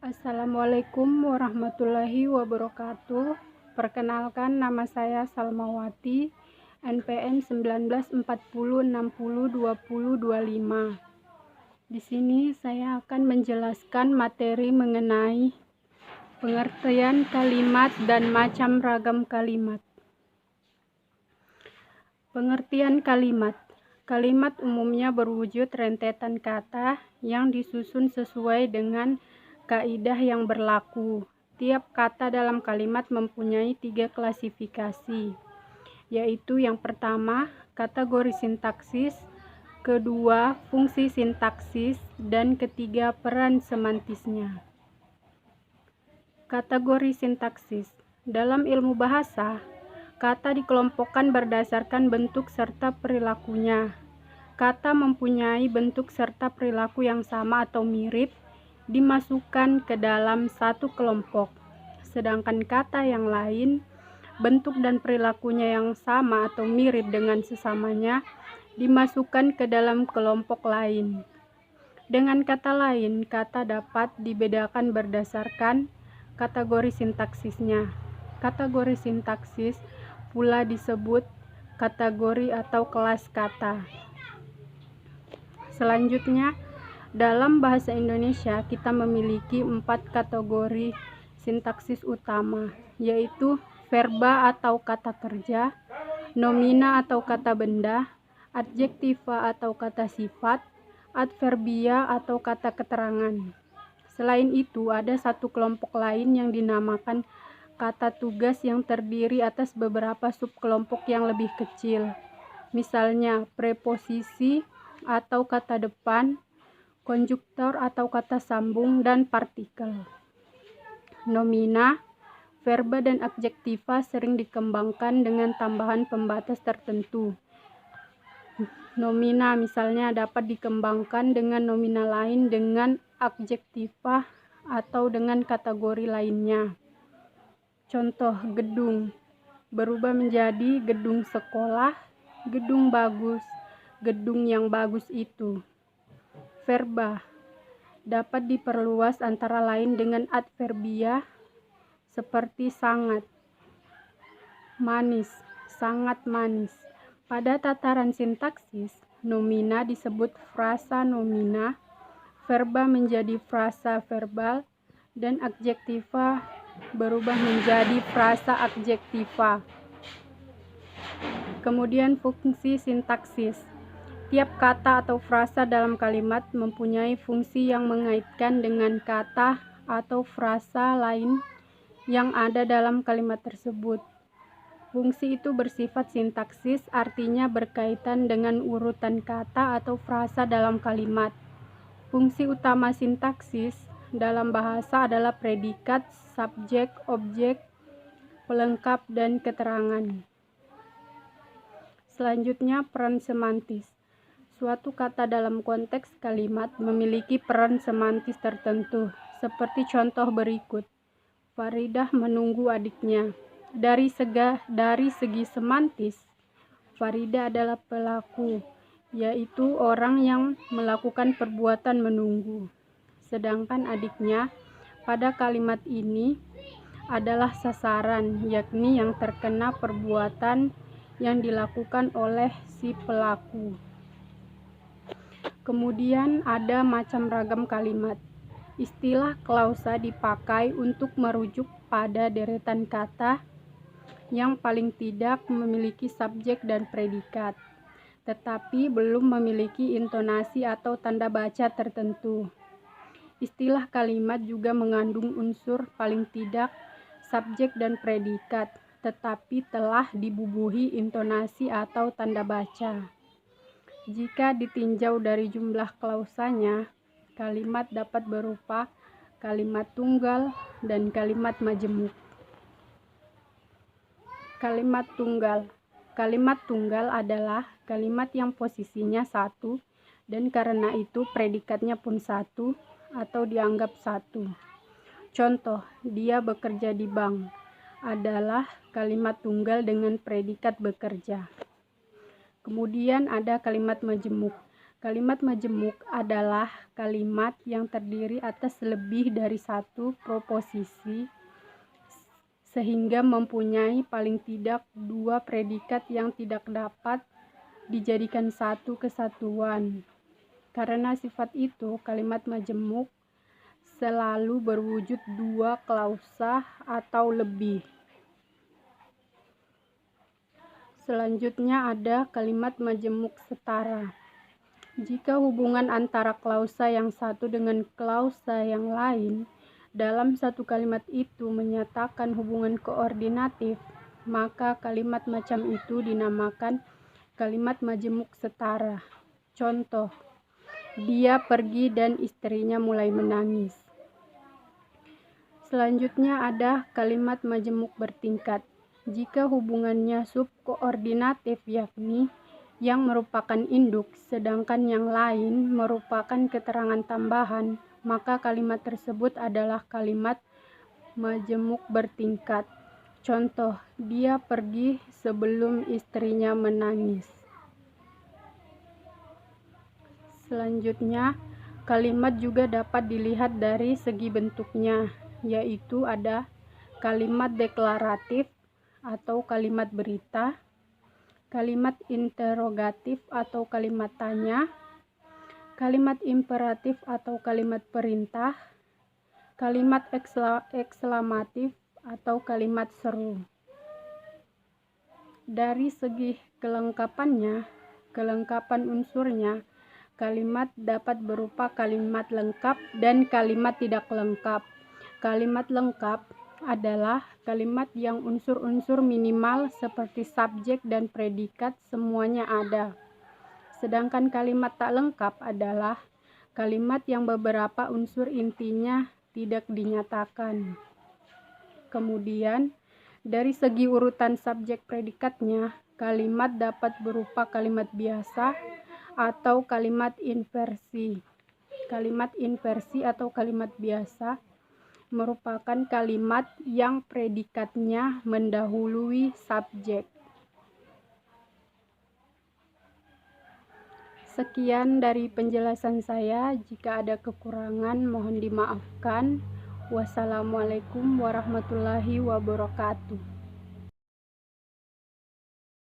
Assalamualaikum warahmatullahi wabarakatuh. Perkenalkan, nama saya Salmawati, NPM 1940602025. Di sini saya akan menjelaskan materi mengenai pengertian kalimat dan macam ragam kalimat. Pengertian kalimat. Kalimat umumnya berwujud rentetan kata yang disusun sesuai dengan kaidah yang berlaku. Tiap kata dalam kalimat mempunyai 3 klasifikasi, yaitu yang pertama, kategori sintaksis, kedua, fungsi sintaksis, dan ketiga, peran semantisnya. Kategori sintaksis. Dalam ilmu bahasa, kata dikelompokkan berdasarkan bentuk serta perilakunya. Kata mempunyai bentuk serta perilaku yang sama atau mirip dimasukkan ke dalam satu kelompok, sedangkan kata yang lain, bentuk dan perilakunya yang sama atau mirip dengan sesamanya, dimasukkan ke dalam kelompok lain. Dengan kata lain, kata dapat dibedakan berdasarkan kategori sintaksisnya. Kategori sintaksis pula disebut kategori atau kelas kata. Selanjutnya, dalam bahasa Indonesia kita memiliki 4 kategori sintaksis utama, yaitu verba atau kata kerja, nomina atau kata benda, adjektiva atau kata sifat, adverbia atau kata keterangan. Selain itu, ada satu kelompok lain yang dinamakan kata tugas yang terdiri atas beberapa subkelompok yang lebih kecil. Misalnya, preposisi atau kata depan, konjuktor atau kata sambung, dan partikel. Nomina, verba, dan adjektiva sering dikembangkan dengan tambahan pembatas tertentu. Nomina misalnya dapat dikembangkan dengan nomina lain dengan adjektiva atau dengan kategori lainnya. Contoh, gedung berubah menjadi gedung sekolah, gedung bagus, gedung yang bagus itu. Verba dapat diperluas antara lain dengan adverbia seperti sangat, manis, sangat manis. Pada tataran sintaksis, nomina disebut frasa nomina, verba menjadi frasa verbal, dan adjektiva berubah menjadi frasa adjektiva. Kemudian fungsi sintaksis. Tiap kata atau frasa dalam kalimat mempunyai fungsi yang mengaitkan dengan kata atau frasa lain yang ada dalam kalimat tersebut. Fungsi itu bersifat sintaksis, artinya berkaitan dengan urutan kata atau frasa dalam kalimat. Fungsi utama sintaksis dalam bahasa adalah predikat, subjek, objek, pelengkap, dan keterangan. Selanjutnya, peran semantis. Suatu kata dalam konteks kalimat memiliki peran semantis tertentu, seperti contoh berikut. Faridah menunggu adiknya. Dari segi semantis, Faridah adalah pelaku, yaitu orang yang melakukan perbuatan menunggu. Sedangkan adiknya pada kalimat ini adalah sasaran, yakni yang terkena perbuatan yang dilakukan oleh si pelaku. Kemudian ada macam ragam kalimat. Istilah klausa dipakai untuk merujuk pada deretan kata yang paling tidak memiliki subjek dan predikat, tetapi belum memiliki intonasi atau tanda baca tertentu. Istilah kalimat juga mengandung unsur paling tidak subjek dan predikat, tetapi telah dibubuhi intonasi atau tanda baca. Jika ditinjau dari jumlah klausanya, kalimat dapat berupa kalimat tunggal dan kalimat majemuk. Kalimat tunggal. Kalimat tunggal adalah kalimat yang posisinya satu dan karena itu predikatnya pun satu atau dianggap satu. Contoh, dia bekerja di bank adalah kalimat tunggal dengan predikat bekerja. Kemudian ada kalimat majemuk. Kalimat majemuk adalah kalimat yang terdiri atas lebih dari satu proposisi sehingga mempunyai paling tidak dua predikat yang tidak dapat dijadikan satu kesatuan. Karena sifat itu, kalimat majemuk selalu berwujud dua klausa atau lebih. Selanjutnya ada kalimat majemuk setara. Jika hubungan antara klausa yang satu dengan klausa yang lain dalam satu kalimat itu menyatakan hubungan koordinatif, maka kalimat macam itu dinamakan kalimat majemuk setara. Contoh, dia pergi dan istrinya mulai menangis. Selanjutnya ada kalimat majemuk bertingkat. Jika hubungannya subkoordinatif, yakni yang merupakan induk, sedangkan yang lain merupakan keterangan tambahan, maka kalimat tersebut adalah kalimat majemuk bertingkat. Contoh, dia pergi sebelum istrinya menangis. Selanjutnya, kalimat juga dapat dilihat dari segi bentuknya, yaitu ada kalimat deklaratif atau kalimat berita, kalimat interrogatif atau kalimat tanya, kalimat imperatif atau kalimat perintah, kalimat ekslamatif atau kalimat seru. Dari segi kelengkapannya, kelengkapan unsurnya, kalimat dapat berupa kalimat lengkap dan kalimat tidak lengkap. Kalimat lengkap adalah kalimat yang unsur-unsur minimal seperti subjek dan predikat semuanya ada. Sedangkan kalimat tak lengkap adalah kalimat yang beberapa unsur intinya tidak dinyatakan. Kemudian, dari segi urutan subjek predikatnya, kalimat dapat berupa kalimat biasa atau kalimat inversi. Kalimat inversi atau kalimat biasa merupakan kalimat yang predikatnya mendahului subjek. Sekian dari penjelasan saya. Jika ada kekurangan, mohon dimaafkan. Wassalamualaikum warahmatullahi wabarakatuh.